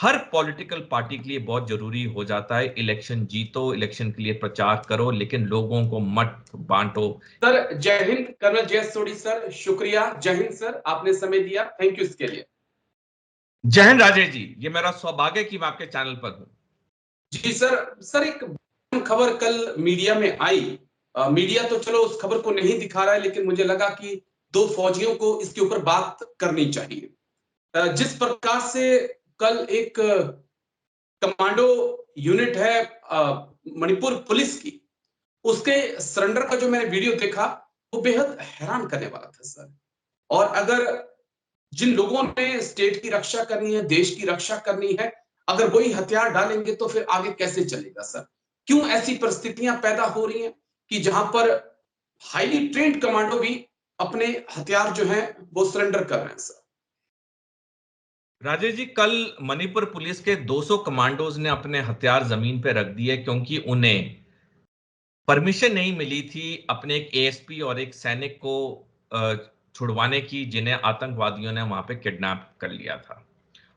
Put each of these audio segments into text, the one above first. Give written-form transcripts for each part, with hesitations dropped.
हर political party के लिए बहुत जरूरी हो जाता है। इलेक्शन जीतो, इलेक्शन के लिए प्रचार करो, लेकिन लोगों को मत बांटो। सर जय हिंद, कर्नल जयेश सोढ़ी सर, शुक्रिया। जय हिंद सर, आपने समय दिया, थैंक यू इसके लिए। जय हिंद राजेश जी, ये मेरा सौभाग्य कि मैं आपके चैनल पर हूं। जी सर एक खबर कल मीडिया में आई। मीडिया तो चलो उस खबर को नहीं दिखा रहा है, लेकिन मुझे लगा कि दो फौजियों को इसके ऊपर बात करनी चाहिए। जिस प्रकार से कल एक कमांडो यूनिट है मणिपुर पुलिस की, उसके सरेंडर का जो मैंने वीडियो देखा वो बेहद हैरान करने वाला था सर। और अगर जिन लोगों ने स्टेट की रक्षा करनी है, देश की रक्षा करनी है, अगर वही हथियार डालेंगे तो फिर आगे कैसे चलेगा सर? क्यों ऐसी परिस्थितियां पैदा हो रही हैं कि जहां पर हाईली ट्रेन्ड कमांडो भी अपने हथियार जो हैं वो सरेंडर कर रहे हैं सर? राजेश जी, कल मणिपुर पुलिस के 200 कमांडोज ने अपने हथियार जमीन पर रख दिए, क्योंकि उन्हें परमिशन नहीं मिली थी अपने एक एएसपी और एक सैनिक को छुड़वाने की, जिन्हें आतंकवादियों ने वहां पे किडनैप कर लिया था।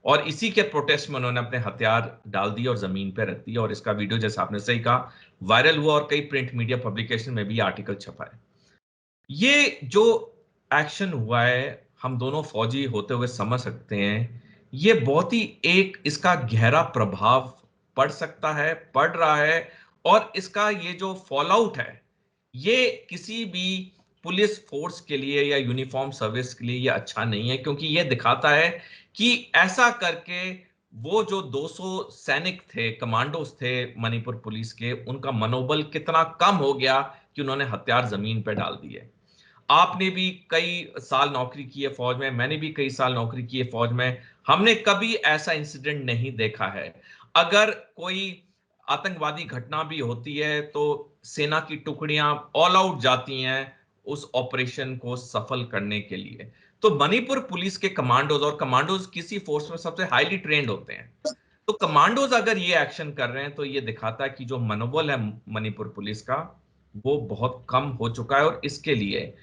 और इसी के प्रोटेस्ट में उन्होंने अपने हथियार डाल दिए और जमीन पे रख दिया, और इसका वीडियो, जैसे आपने सही कहा, वायरल हुआ और कई प्रिंट मीडिया पब्लिकेशन में भी आर्टिकल छपा है। ये जो एक्शन हुआ है, हम दोनों फौजी होते हुए समझ सकते हैं, ये बहुत ही एक इसका गहरा प्रभाव पड़ सकता है, पड़ रहा है। और इसका ये जो फॉल आउट है, ये किसी भी पुलिस फोर्स के लिए या यूनिफॉर्म सर्विस के लिए ये अच्छा नहीं है, क्योंकि ये दिखाता है कि ऐसा करके वो जो 200 सैनिक थे, कमांडोज थे मणिपुर पुलिस के, उनका मनोबल कितना कम हो गया कि उन्होंने हथियार जमीन पर डाल दिए। आपने भी कई साल नौकरी की है फौज में, मैंने भी कई साल नौकरी की है फौज में। हमने कभी ऐसा इंसिडेंट नहीं देखा है। अगर कोई आतंकवादी घटना भी होती है तो सेना की टुकड़ियां ऑल आउट जाती हैं उस ऑपरेशन को सफल करने के लिए। तो मणिपुर पुलिस के कमांडोज, और कमांडोज किसी फोर्स में सबसे हाईली ट्रेंड होते हैं, तो कमांडोज अगर ये एक्शन कर रहे हैं तो ये दिखाता है कि जो मनोबल है मणिपुर पुलिस का, वो बहुत कम हो चुका है। और इसके लिए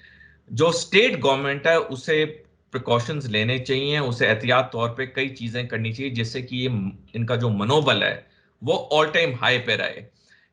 जो स्टेट गवर्नमेंट है उसे प्रिकॉशंस लेने चाहिए, उसे एहतियात तौर पे कई चीजें करनी चाहिए, जिससे कि ये इनका जो मनोबल है वो ऑल टाइम हाई पे रहे।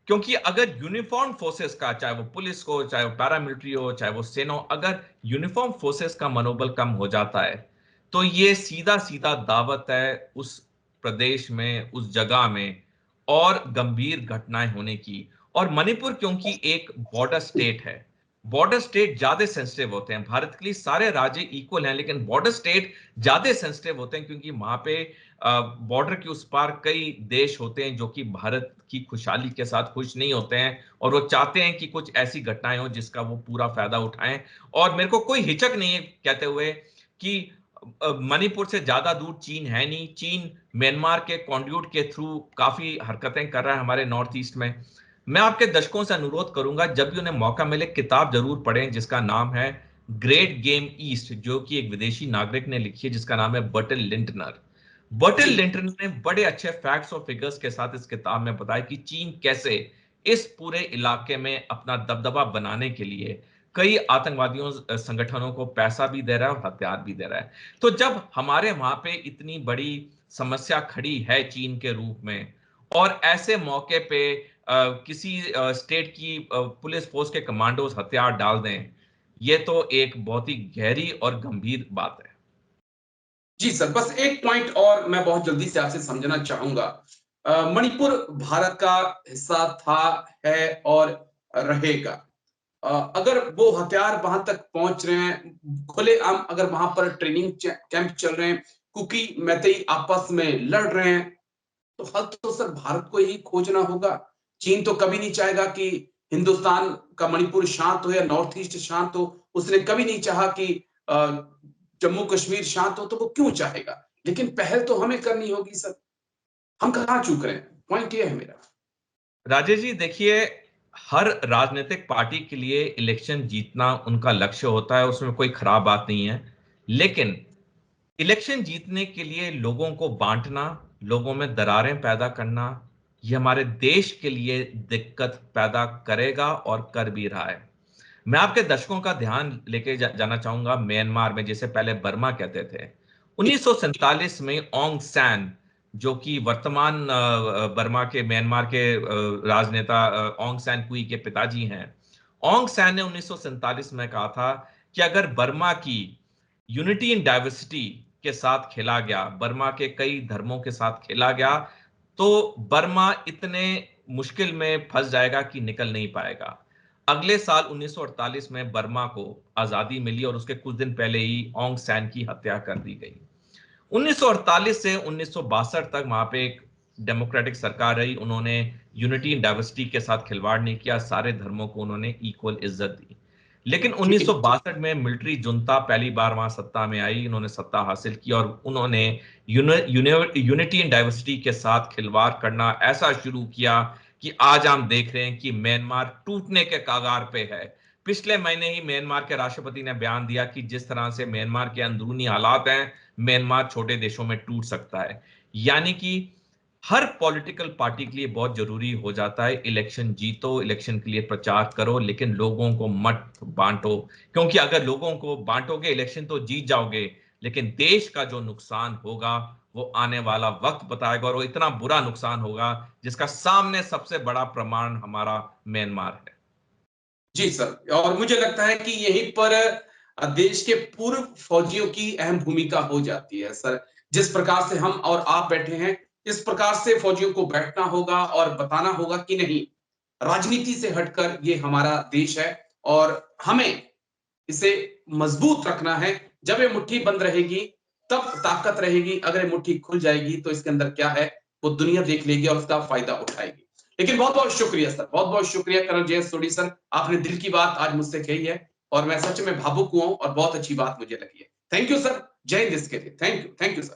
क्योंकि अगर यूनिफॉर्म फोर्सेस का, चाहे वो पुलिस हो, चाहे वो पैरामिलिट्री हो, चाहे वो सेना हो, अगर यूनिफॉर्म फोर्सेस का मनोबल कम हो जाता है तो ये सीधा सीधा दावत है उस प्रदेश में, उस जगह में और गंभीर घटनाएं होने की। और मणिपुर क्योंकि एक बॉर्डर स्टेट है, बॉर्डर स्टेट ज्यादा सेंसिटिव होते हैं। भारत के लिए सारे राज्य इक्वल हैं, लेकिन बॉर्डर स्टेट ज्यादा सेंसिटिव होते हैं, क्योंकि वहां पे बॉर्डर के उस पार कई देश होते हैं जो कि भारत की खुशहाली के साथ खुश नहीं होते हैं, और वो चाहते हैं कि कुछ ऐसी घटनाएं हो जिसका वो पूरा फायदा उठाएं। और मेरे को कोई हिचक नहीं है कहते हुए कि मणिपुर से ज्यादा दूर चीन है नहीं। चीन म्यांमार के कॉन्ड्यूट के थ्रू काफी हरकतें कर रहा है हमारे नॉर्थ ईस्ट में। मैं आपके दर्शकों से अनुरोध करूंगा, जब भी उन्हें मौका मिले किताब जरूर पढ़ें जिसका नाम है ग्रेट गेम ईस्ट, जो कि एक विदेशी नागरिक ने लिखी है, जिसका नाम है बर्टल लिंटनर। बर्टल जी लिंटनर ने बड़े अच्छे फैक्ट्स और फिगर्स के साथ इस किताब में बताया कि चीन कैसे इस पूरे इलाके में अपना दबदबा बनाने के लिए कई आतंकवादियों संगठनों को पैसा भी दे रहा है और हथियार भी दे रहा है। तो जब हमारे वहां पे इतनी बड़ी समस्या खड़ी है चीन के रूप में, और ऐसे मौके पे किसी स्टेट की पुलिस फोर्स के कमांडोज हथियार डाल दें, ये तो एक बहुत ही गहरी और गंभीर बात है। जी सर, बस एक पॉइंट और मैं बहुत जल्दी से आपसे समझना चाहूंगा। मणिपुर भारत का हिस्सा था, है और रहेगा। अगर वो हथियार वहां तक पहुंच रहे हैं खुलेआम, अगर वहां पर ट्रेनिंग कैंप चल रहे हैं, कुकी मैतेई आपस में लड़ रहे हैं, तो हल तो सर भारत को ही खोजना होगा। चीन तो कभी नहीं चाहेगा कि हिंदुस्तान का मणिपुर शांत हो या नॉर्थ ईस्ट शांत हो। उसने कभी नहीं चाहा कि जम्मू कश्मीर शांत हो, तो वो क्यों चाहेगा? लेकिन पहल तो हमें करनी होगी सर। हम कहाँ चूक रहे हैं, पॉइंट ये है मेरा। राजेश जी, देखिए, हर राजनीतिक पार्टी के लिए इलेक्शन जीतना उनका लक्ष्य होता है, उसमें कोई खराब बात नहीं है। लेकिन इलेक्शन जीतने के लिए लोगों को बांटना, लोगों में दरारें पैदा करना, यह हमारे देश के लिए दिक्कत पैदा करेगा और कर भी रहा है। मैं आपके दर्शकों का ध्यान लेके जाना चाहूंगा म्यांमार में, जिसे पहले बर्मा कहते थे। 1947 में ओंग सैन जो कि वर्तमान बर्मा के, म्यांमार के राजनेता ऑंग सैन सुकी के पिताजी हैं। ऑंग सैन ने 1947 में कहा था कि अगर बर्मा की यूनिटी इन डाइवर्सिटी के साथ खेला गया, बर्मा के कई धर्मों के साथ खेला गया, तो बर्मा इतने मुश्किल में फंस जाएगा कि निकल नहीं पाएगा। अगले साल 1948 में बर्मा को आजादी मिली और उसके कुछ दिन पहले ही ऑंग सैन की हत्या कर दी गई। 1948 से 1962 तक वहां पे एक डेमोक्रेटिक सरकार रही। उन्होंने यूनिटी इन डाइवर्सिटी के साथ खिलवाड़ नहीं किया, सारे धर्मों को उन्होंने इक्वल इज्जत दी। लेकिन 1962 में मिलिट्री जुंता पहली बार वहां सत्ता में आई, उन्होंने सत्ता हासिल की और उन्होंने यूनिटी इन डाइवर्सिटी के साथ खिलवाड़ करना ऐसा शुरू किया कि आज हम देख रहे हैं कि म्यांमार टूटने के कगार पे है। पिछले महीने ही म्यांमार के राष्ट्रपति ने बयान दिया कि जिस तरह से म्यांमार के अंदरूनी हालात हैं, म्यांमार छोटे देशों में टूट सकता है। यानी कि हर पॉलिटिकल पार्टी के लिए बहुत जरूरी हो जाता है इलेक्शन जीतो, इलेक्शन के लिए प्रचार करो, लेकिन लोगों को मत बांटो। क्योंकि अगर लोगों को बांटोगे, इलेक्शन तो जीत जाओगे, लेकिन देश का जो नुकसान होगा वो आने वाला वक्त बताएगा, और वो इतना बुरा नुकसान होगा जिसका सामने सबसे बड़ा प्रमाण हमारा म्यांमार है। जी सर, और मुझे लगता है कि यहीं पर देश के पूर्व फौजियों की अहम भूमिका हो जाती है सर। जिस प्रकार से हम और आप बैठे हैं, इस प्रकार से फौजियों को बैठना होगा और बताना होगा कि नहीं, राजनीति से हटकर ये हमारा देश है और हमें इसे मजबूत रखना है। जब ये मुट्ठी बंद रहेगी तब ताकत रहेगी, अगर ये मुट्ठी खुल जाएगी तो इसके अंदर क्या है वो दुनिया देख लेगी और उसका फायदा उठाएगी। लेकिन बहुत बहुत शुक्रिया सर, बहुत बहुत शुक्रिया कर्नल जे.एस. सोढी सर, आपने दिल की बात आज मुझसे कही है और मैं सच में भावुक हुआ हूं और बहुत अच्छी बात मुझे लगी है। थैंक यू सर, जय हिंद इसके लिए। Thank you sir.